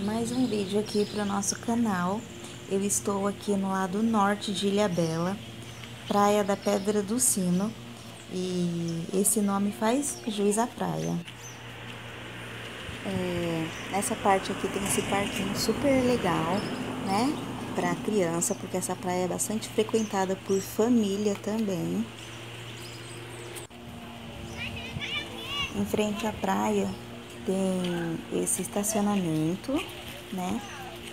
Mais um vídeo aqui para o nosso canal. Eu estou aqui no lado norte de Ilhabela, Praia da Pedra do Sino, e esse nome faz jus à praia. Nessa parte aqui tem esse parquinho super legal, né, para criança, porque essa praia é bastante frequentada por família também. Em frente à praia tem esse estacionamento, né?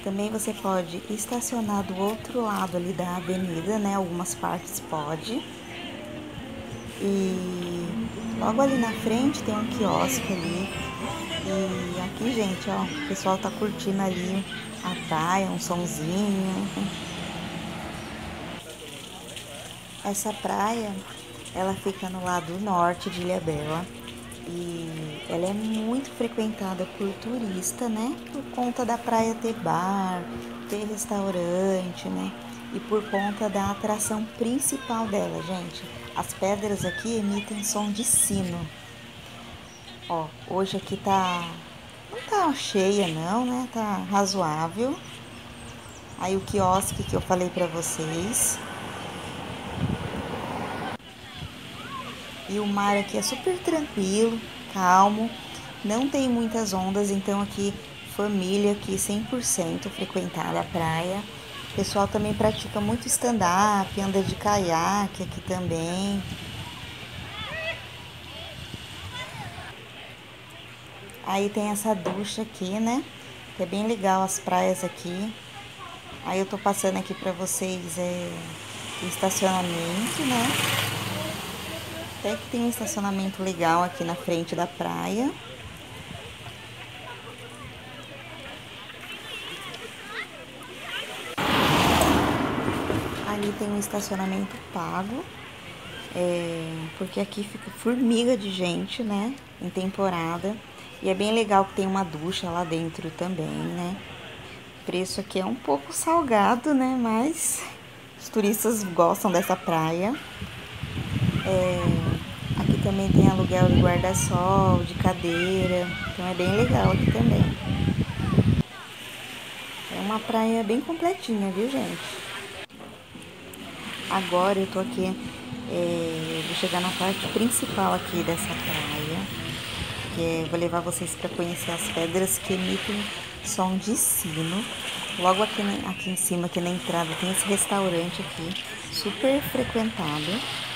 Também você pode estacionar do outro lado ali da avenida, né? Algumas partes pode. E logo ali na frente tem um quiosque ali. E aqui, gente, ó, o pessoal tá curtindo ali a praia, um sonzinho. Essa praia, ela fica no lado norte de Ilhabela. E ela é muito frequentada por turista, né? Por conta da praia ter bar, ter restaurante, né? E por conta da atração principal dela, gente. As pedras aqui emitem som de sino. Ó, hoje aqui não tá cheia não, né? Tá razoável. Aí o quiosque que eu falei pra vocês. E o mar aqui é super tranquilo, calmo, não tem muitas ondas, então aqui família aqui 100% frequentada a praia. O pessoal também pratica muito stand-up, anda de caiaque aqui também. Aí tem essa ducha aqui, né? Que é bem legal as praias aqui. Aí eu tô passando aqui pra vocês o estacionamento, né? Até que tem um estacionamento legal aqui na frente da praia. Ali tem um estacionamento pago, porque aqui fica formiga de gente, né? Em temporada. E é bem legal que tem uma ducha lá dentro também, né? O preço aqui é um pouco salgado, né? Mas os turistas gostam dessa praia. Aqui também tem aluguel de guarda-sol, de cadeira. Então é bem legal aqui também. É uma praia bem completinha, viu, gente? Agora eu tô aqui, vou chegar na parte principal aqui dessa praia, vou levar vocês para conhecer as pedras que emitem som de sino. Logo aqui em cima, aqui na entrada, tem esse restaurante aqui, super frequentado.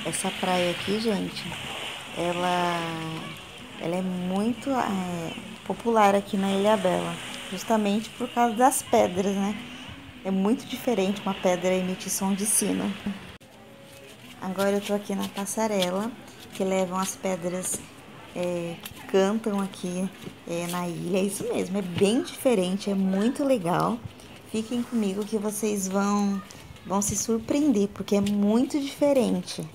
Essa praia aqui, gente, ela é muito popular aqui na Ilhabela, justamente por causa das pedras, né? É muito diferente uma pedra emitir som de sino. Agora eu tô aqui na passarela, que levam as pedras que cantam aqui na ilha. É isso mesmo, é bem diferente, é muito legal. Fiquem comigo que vocês vão se surpreender, porque é muito diferente.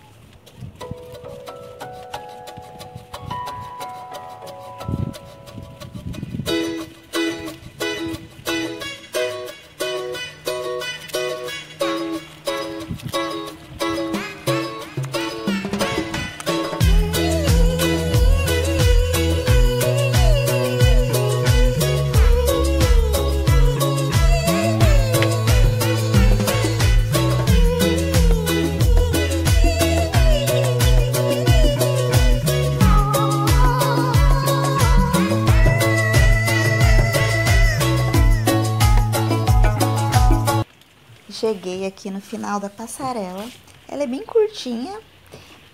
Cheguei aqui no final da passarela. Ela é bem curtinha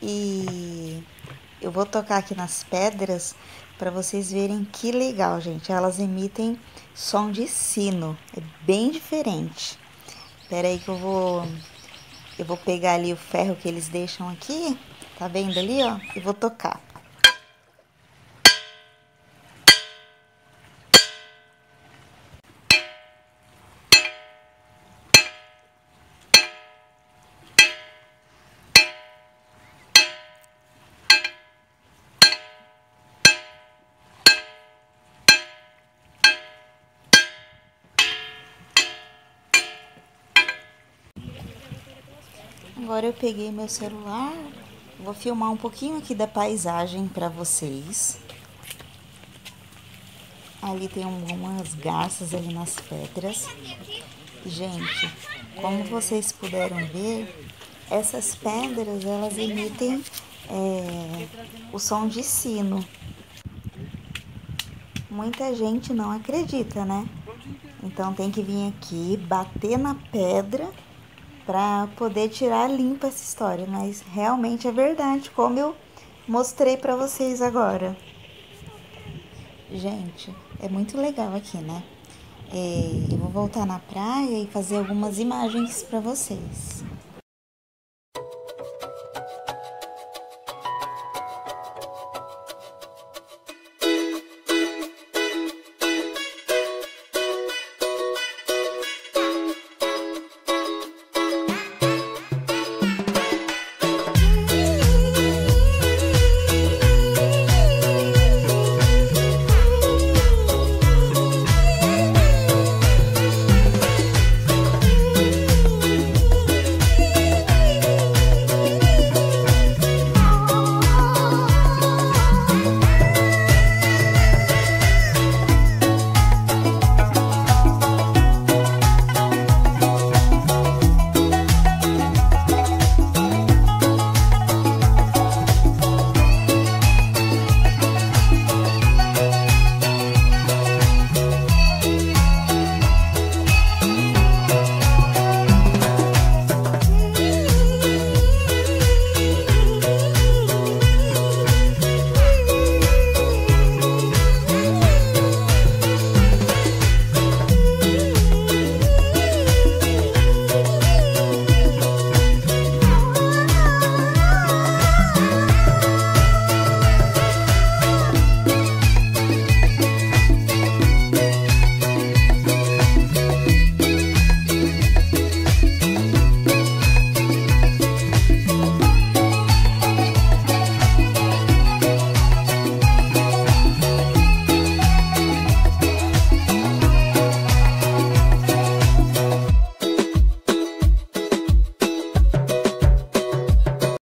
e eu vou tocar aqui nas pedras para vocês verem que legal, gente. Elas emitem som de sino, é bem diferente. Espera aí que eu vou pegar ali o ferro que eles deixam aqui, tá vendo ali, ó? E vou tocar. Agora eu peguei meu celular, vou filmar um pouquinho aqui da paisagem para vocês. Ali tem umas garças ali nas pedras. Gente, como vocês puderam ver, essas pedras elas emitem o som de sino. Muita gente não acredita, né? Então tem que vir aqui, bater na pedra para poder tirar limpa essa história. Mas realmente é verdade, como eu mostrei para vocês agora. Gente, é muito legal aqui, né? Eu vou voltar na praia e fazer algumas imagens para vocês.